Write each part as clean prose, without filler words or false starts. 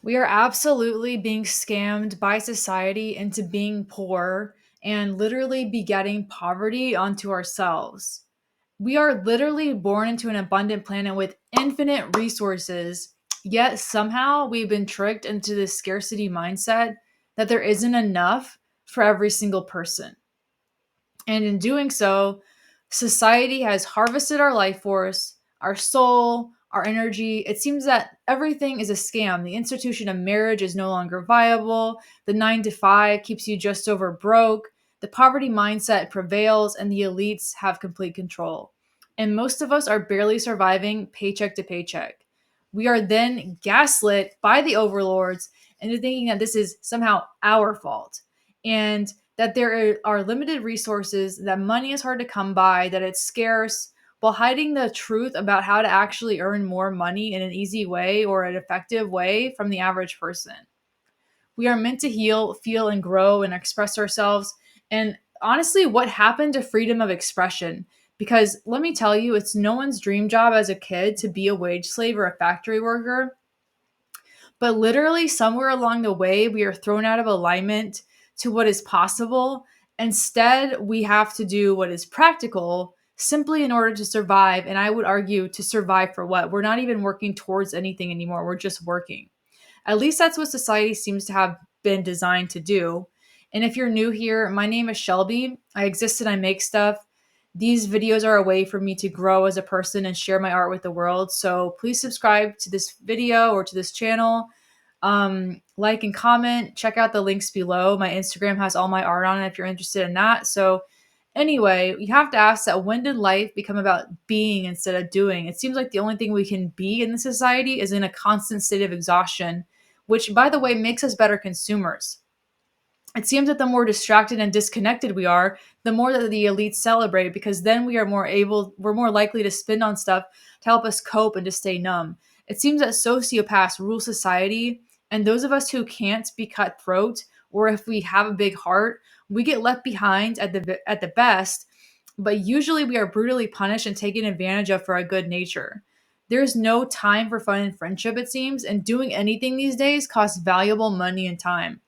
We are absolutely being scammed by society into being poor and literally begetting poverty onto ourselves. We are literally born into an abundant planet with infinite resources, yet somehow we've been tricked into this scarcity mindset that there isn't enough for every single person. And in doing so, society has harvested our life force, our soul, our energy. It seems that everything is a scam. The institution of marriage is no longer viable. The 9 to 5 keeps you just over broke. The poverty mindset prevails, and the elites have complete control. And most of us are barely surviving paycheck to paycheck. We are then gaslit by the overlords into thinking that this is somehow our fault. And that there are limited resources, that money is hard to come by, that it's scarce, while hiding the truth about how to actually earn more money in an easy way or an effective way from the average person. We are meant to heal, feel, and grow and express ourselves. And honestly, what happened to freedom of expression? Because let me tell you, it's no one's dream job as a kid to be a wage slave or a factory worker. But literally, somewhere along the way, we are thrown out of alignment to what is possible. Instead, we have to do what is practical simply in order to survive. And I would argue to survive for what? We're not even working towards anything anymore. We're just working. At least that's what society seems to have been designed to do. And if you're new here, my name is Shelby. I exist and I make stuff. These videos are a way for me to grow as a person and share my art with the world. So please subscribe to this video or to this channel. Like and comment. Check out the links below. My Instagram has all my art on it if you're interested in that. So, anyway, you have to ask that, when did life become about being instead of doing? It seems like the only thing we can be in the society is in a constant state of exhaustion, which, by the way, makes us better consumers. It seems that the more distracted and disconnected we are, the more that the elites celebrate, because then we're more likely to spend on stuff to help us cope and to stay numb. It seems that sociopaths rule society, and those of us who can't be cutthroat, or if we have a big heart, we get left behind at the best, but usually we are brutally punished and taken advantage of for our good nature. There's no time for fun and friendship, it seems, and doing anything these days costs valuable money and time.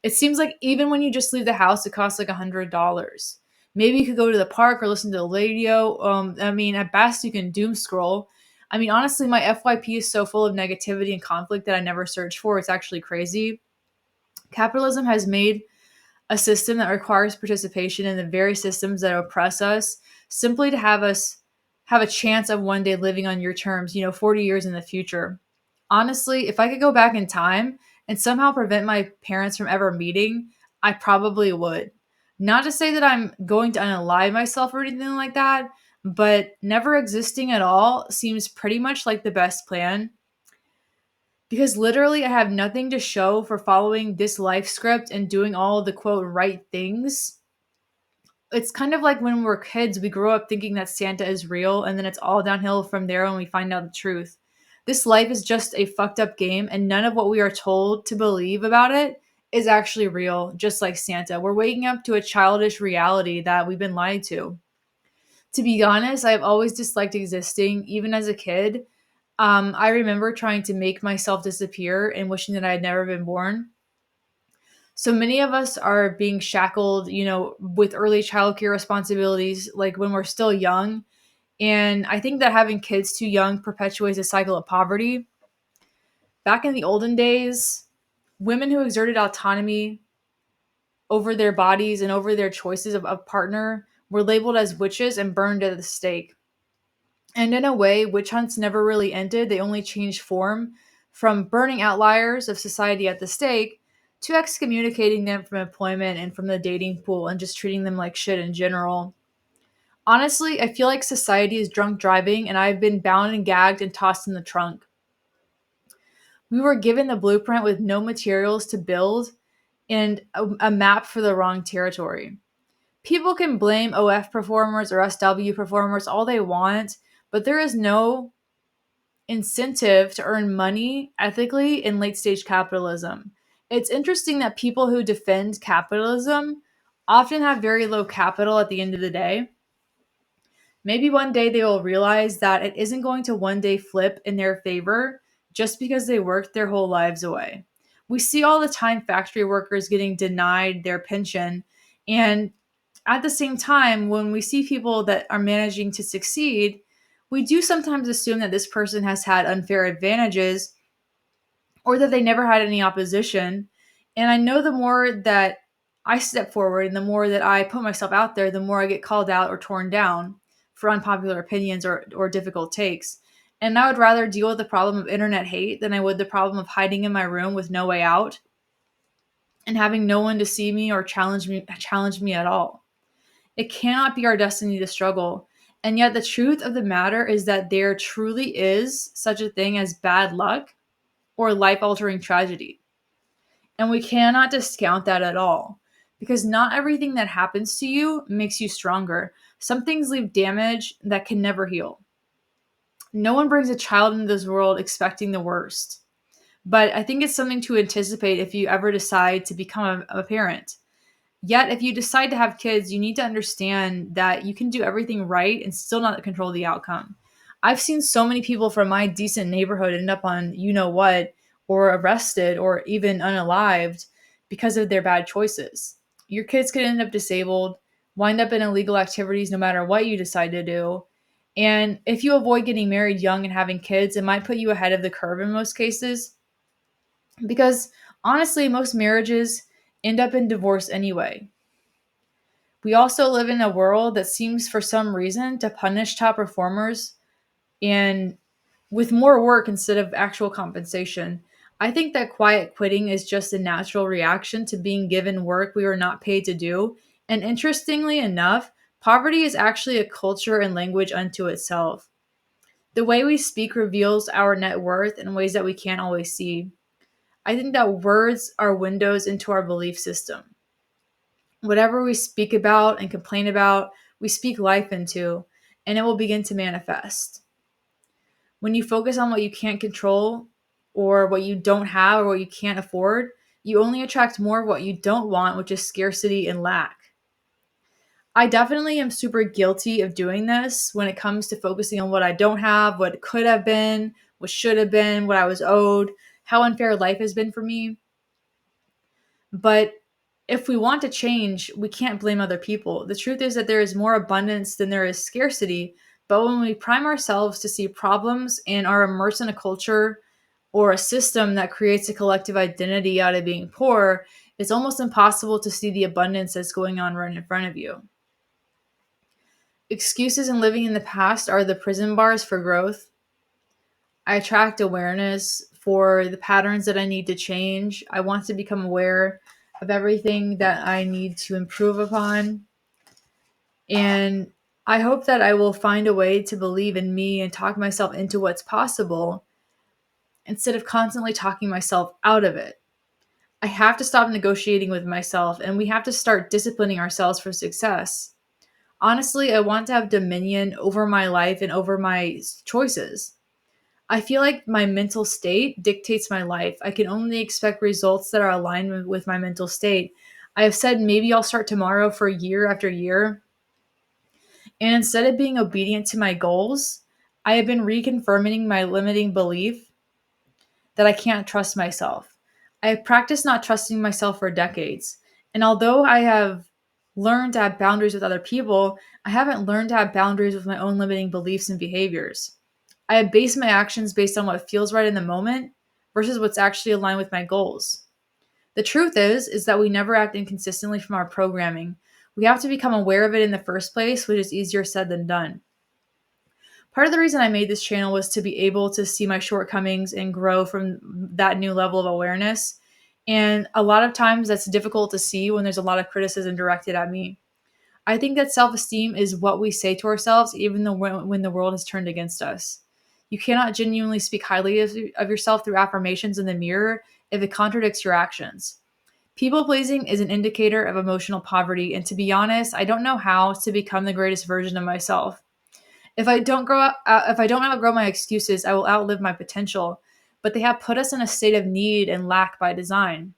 It seems like even when you just leave the house, it costs like $100. Maybe you could go to the park or listen to the radio. At best, you can doom scroll. Honestly, my FYP is so full of negativity and conflict that I never search for. It's actually crazy. Capitalism has made a system that requires participation in the very systems that oppress us simply to have us have a chance of one day living on your terms, 40 years in the future. Honestly, if I could go back in time and somehow prevent my parents from ever meeting, I probably would. Not to say that I'm going to unalive myself or anything like that, but never existing at all seems pretty much like the best plan, because literally I have nothing to show for following this life script and doing all the quote right things. It's kind of like when we're kids, we grow up thinking that Santa is real, and then it's all downhill from there when we find out the truth. This life is just a fucked up game, and none of what we are told to believe about it is actually real, just like Santa. We're waking up to a childish reality that we've been lied to. To be honest, I've always disliked existing, even as a kid. I remember trying to make myself disappear and wishing that I had never been born. So many of us are being shackled, with early childcare responsibilities, like when we're still young. And I think that having kids too young perpetuates a cycle of poverty. Back in the olden days, women who exerted autonomy over their bodies and over their choices of partner were labeled as witches and burned at the stake. And in a way, witch hunts never really ended. They only changed form, from burning outliers of society at the stake to excommunicating them from employment and from the dating pool and just treating them like shit in general. Honestly, I feel like society is drunk driving and I've been bound and gagged and tossed in the trunk. We were given the blueprint with no materials to build and a map for the wrong territory. People can blame OF performers or SW performers all they want, but there is no incentive to earn money ethically in late stage capitalism. It's interesting that people who defend capitalism often have very low capital at the end of the day. Maybe one day they will realize that it isn't going to one day flip in their favor just because they worked their whole lives away. We see all the time factory workers getting denied their pension. And at the same time, when we see people that are managing to succeed, we do sometimes assume that this person has had unfair advantages or that they never had any opposition. And I know the more that I step forward and the more that I put myself out there, the more I get called out or torn down for unpopular opinions or difficult takes. And I would rather deal with the problem of internet hate than I would the problem of hiding in my room with no way out and having no one to see me or challenge me at all. It cannot be our destiny to struggle. And yet the truth of the matter is that there truly is such a thing as bad luck or life altering tragedy. And we cannot discount that at all because not everything that happens to you makes you stronger. Some things leave damage that can never heal. No one brings a child into this world expecting the worst. But I think it's something to anticipate if you ever decide to become a parent. Yet, if you decide to have kids, you need to understand that you can do everything right and still not control the outcome. I've seen so many people from my decent neighborhood end up on you know what, or arrested, or even unalived because of their bad choices. Your kids could end up disabled, wind up in illegal activities no matter what you decide to do. And if you avoid getting married young and having kids, it might put you ahead of the curve in most cases. Because honestly, most marriages end up in divorce anyway. We also live in a world that seems for some reason to punish top performers and with more work instead of actual compensation. I think that quiet quitting is just a natural reaction to being given work we were not paid to do. And interestingly enough, poverty is actually a culture and language unto itself. The way we speak reveals our net worth in ways that we can't always see. I think that words are windows into our belief system. Whatever we speak about and complain about, we speak life into, and it will begin to manifest. When you focus on what you can't control, or what you don't have, or what you can't afford, you only attract more of what you don't want, which is scarcity and lack. I definitely am super guilty of doing this when it comes to focusing on what I don't have, what could have been, what should have been, what I was owed, how unfair life has been for me. But if we want to change, we can't blame other people. The truth is that there is more abundance than there is scarcity. But when we prime ourselves to see problems and are immersed in a culture or a system that creates a collective identity out of being poor, it's almost impossible to see the abundance that's going on right in front of you. Excuses and living in the past are the prison bars for growth. I attract awareness for the patterns that I need to change. I want to become aware of everything that I need to improve upon. And I hope that I will find a way to believe in me and talk myself into what's possible instead of constantly talking myself out of it. I have to stop negotiating with myself and we have to start disciplining ourselves for success. Honestly, I want to have dominion over my life and over my choices. I feel like my mental state dictates my life. I can only expect results that are aligned with my mental state. I have said maybe I'll start tomorrow for year after year. And instead of being obedient to my goals, I have been reconfirming my limiting belief that I can't trust myself. I have practiced not trusting myself for decades. And although I have learned to have boundaries with other people, I haven't learned to have boundaries with my own limiting beliefs and behaviors. I have based my actions based on what feels right in the moment versus what's actually aligned with my goals. The truth is that we never act inconsistently from our programming. We have to become aware of it in the first place, which is easier said than done. Part of the reason I made this channel was to be able to see my shortcomings and grow from that new level of awareness. And a lot of times that's difficult to see when there's a lot of criticism directed at me. I think that self esteem is what we say to ourselves, even though when the world has turned against us. You cannot genuinely speak highly of yourself through affirmations in the mirror if it contradicts your actions. People pleasing is an indicator of emotional poverty, and to be honest, I don't know how to become the greatest version of myself. If I don't outgrow my excuses, I will outlive my potential. But they have put us in a state of need and lack by design.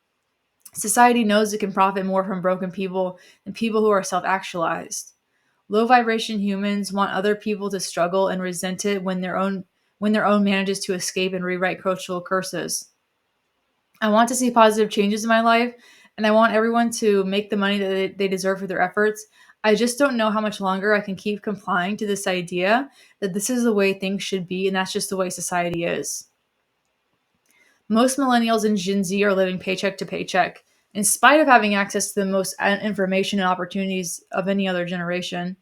Society knows it can profit more from broken people than people who are self-actualized. Low vibration humans want other people to struggle and resent it when their own when their own manages to escape and rewrite cultural curses. I want to see positive changes in my life, and I want everyone to make the money that they deserve for their efforts. I just don't know how much longer I can keep complying to this idea that this is the way things should be, and that's just the way society is. Most millennials and Gen Z are living paycheck to paycheck, in spite of having access to the most information and opportunities of any other generation.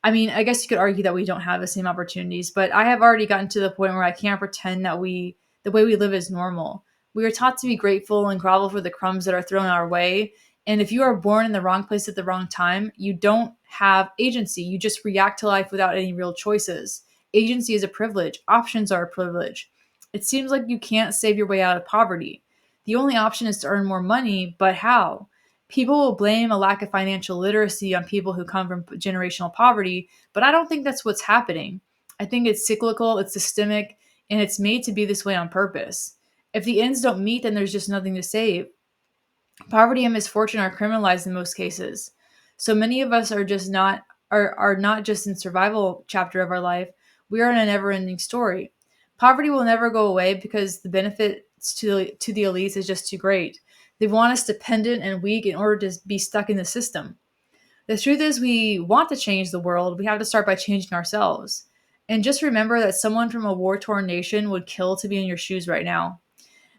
I mean, I guess you could argue that we don't have the same opportunities, but I have already gotten to the point where I can't pretend that the way we live is normal. We are taught to be grateful and grovel for the crumbs that are thrown our way. And if you are born in the wrong place at the wrong time, you don't have agency. You just react to life without any real choices. Agency is a privilege, options are a privilege. It seems like you can't save your way out of poverty. The only option is to earn more money, but how? People will blame a lack of financial literacy on people who come from generational poverty, but I don't think that's what's happening. I think it's cyclical, it's systemic, and it's made to be this way on purpose. If the ends don't meet, then there's just nothing to save. Poverty and misfortune are criminalized in most cases. So many of us are not just in survival chapter of our life, we are in a never-ending story. Poverty will never go away because the benefits to the elites is just too great. They want us dependent and weak in order to be stuck in the system. The truth is, we want to change the world. We have to start by changing ourselves. And just remember that someone from a war torn nation would kill to be in your shoes right now.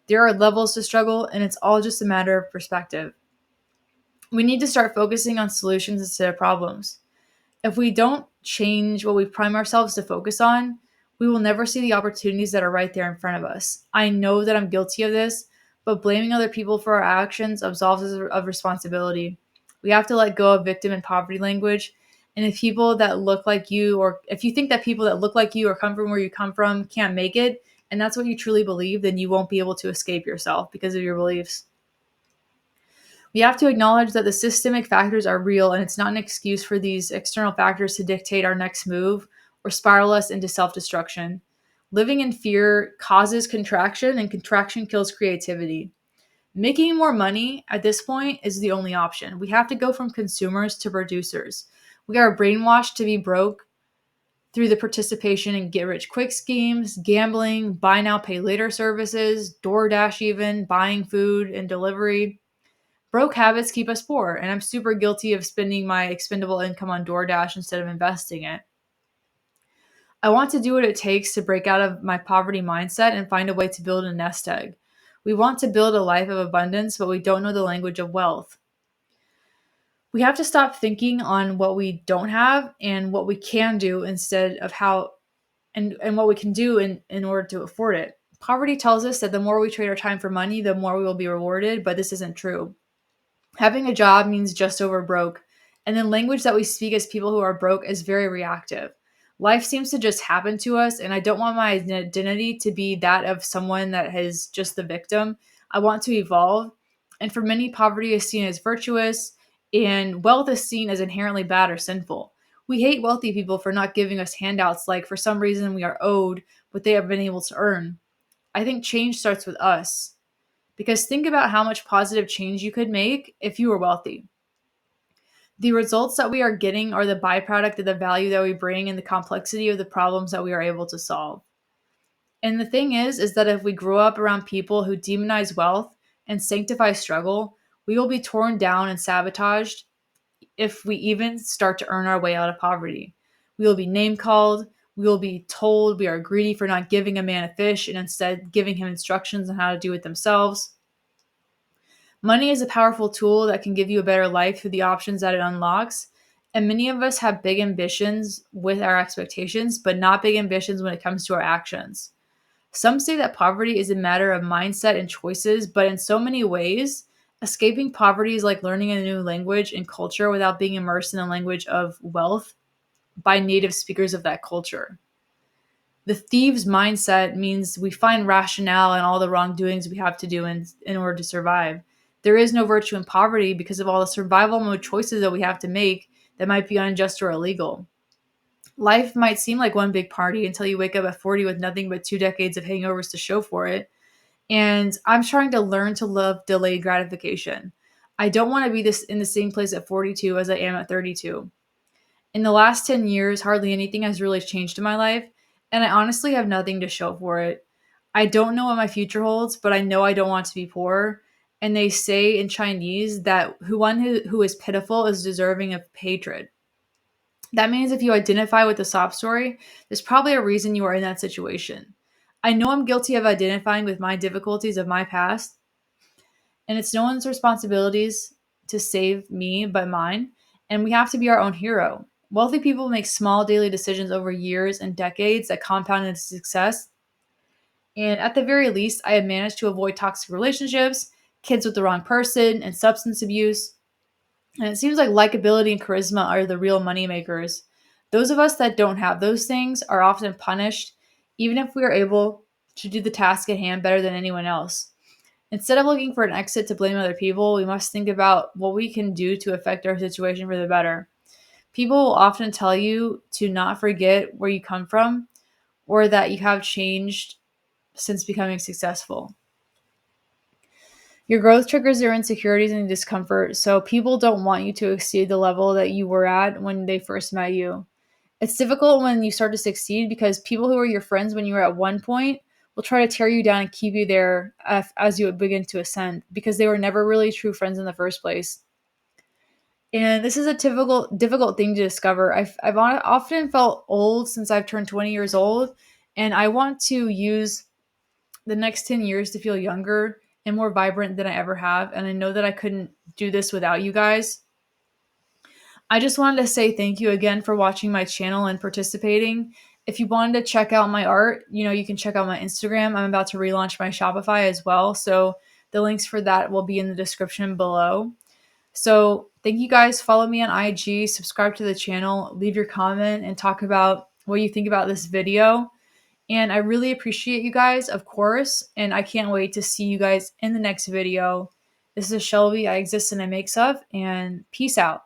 There are levels to struggle, and it's all just a matter of perspective. We need to start focusing on solutions instead of problems. If we don't change what we prime ourselves to focus on, we will never see the opportunities that are right there in front of us. I know that I'm guilty of this, but blaming other people for our actions absolves us of responsibility. We have to let go of victim and poverty language. And if people that look like you, or if you think that people that look like you or come from where you come from can't make it, and that's what you truly believe, then you won't be able to escape yourself because of your beliefs. We have to acknowledge that the systemic factors are real, and it's not an excuse for these external factors to dictate our next move or spiral us into self destruction. Living in fear causes contraction, and contraction kills creativity. Making more money at this point is the only option. We have to go from consumers to producers. We are brainwashed to be broke through the participation in get rich quick schemes, gambling, buy now, pay later services, DoorDash, even buying food and delivery. Broke habits keep us poor, and I'm super guilty of spending my expendable income on DoorDash instead of investing it. I want to do what it takes to break out of my poverty mindset and find a way to build a nest egg. We want to build a life of abundance, but we don't know the language of wealth. We have to stop thinking on what we don't have and what we can do instead of how and what we can do in order to afford it. Poverty tells us that the more we trade our time for money, the more we will be rewarded, but this isn't true. Having a job means just over broke, and the language that we speak as people who are broke is very reactive. Life seems to just happen to us, and I don't want my identity to be that of someone that is just the victim. I want to evolve, and for many, poverty is seen as virtuous, and wealth is seen as inherently bad or sinful. We hate wealthy people for not giving us handouts like for some reason we are owed what they have been able to earn. I think change starts with us. Because think about how much positive change you could make if you were wealthy. The results that we are getting are the byproduct of the value that we bring and the complexity of the problems that we are able to solve. And the thing is that if we grow up around people who demonize wealth and sanctify struggle, we will be torn down and sabotaged if we even start to earn our way out of poverty. We will be name called. We will be told we are greedy for not giving a man a fish and instead giving him instructions on how to do it themselves. Money is a powerful tool that can give you a better life through the options that it unlocks. And many of us have big ambitions with our expectations, but not big ambitions when it comes to our actions. Some say that poverty is a matter of mindset and choices, but in so many ways, escaping poverty is like learning a new language and culture without being immersed in the language of wealth by native speakers of that culture. The thieves' mindset means we find rationale in all the wrongdoings we have to do in order to survive. There is no virtue in poverty because of all the survival mode choices that we have to make that might be unjust or illegal. Life might seem like one big party until you wake up at 40 with nothing but 2 decades of hangovers to show for it. And I'm trying to learn to love delayed gratification. I don't want to be this in the same place at 42 as I am at 32. In the last 10 years, hardly anything has really changed in my life, and I honestly have nothing to show for it. I don't know what my future holds, but I know I don't want to be poor. And they say in Chinese that who is pitiful is deserving of hatred. That means if you identify with the sob story, there's probably a reason you are in that situation. I know I'm guilty of identifying with my difficulties of my past, and it's no one's responsibilities to save me but mine, and we have to be our own hero. Wealthy people make small daily decisions over years and decades that compound into success, and at the very least, I have managed to avoid toxic relationships, kids with the wrong person, and substance abuse. And it seems like likability and charisma are the real money makers. Those of us that don't have those things are often punished, even if we are able to do the task at hand better than anyone else. Instead of looking for an exit to blame other people, we must think about what we can do to affect our situation for the better. People will often tell you to not forget where you come from or that you have changed since becoming successful. Your growth triggers your insecurities and discomfort, so people don't want you to exceed the level that you were at when they first met you. It's difficult when you start to succeed because people who were your friends when you were at one point will try to tear you down and keep you there as you begin to ascend because they were never really true friends in the first place. And this is a typical difficult thing to discover. I've often felt old since I've turned 20 years old, and I want to use the next 10 years to feel younger and more vibrant than I ever have. And I know that I couldn't do this without you guys. I just wanted to say thank you again for watching my channel and participating. If you wanted to check out my art, you can check out my Instagram. I'm about to relaunch my Shopify as well. So the links for that will be in the description below. So thank you guys. Follow me on IG, subscribe to the channel, leave your comment, and talk about what you think about this video. And I really appreciate you guys, of course. And I can't wait to see you guys in the next video. This is Shelby. I exist and I make stuff. And peace out.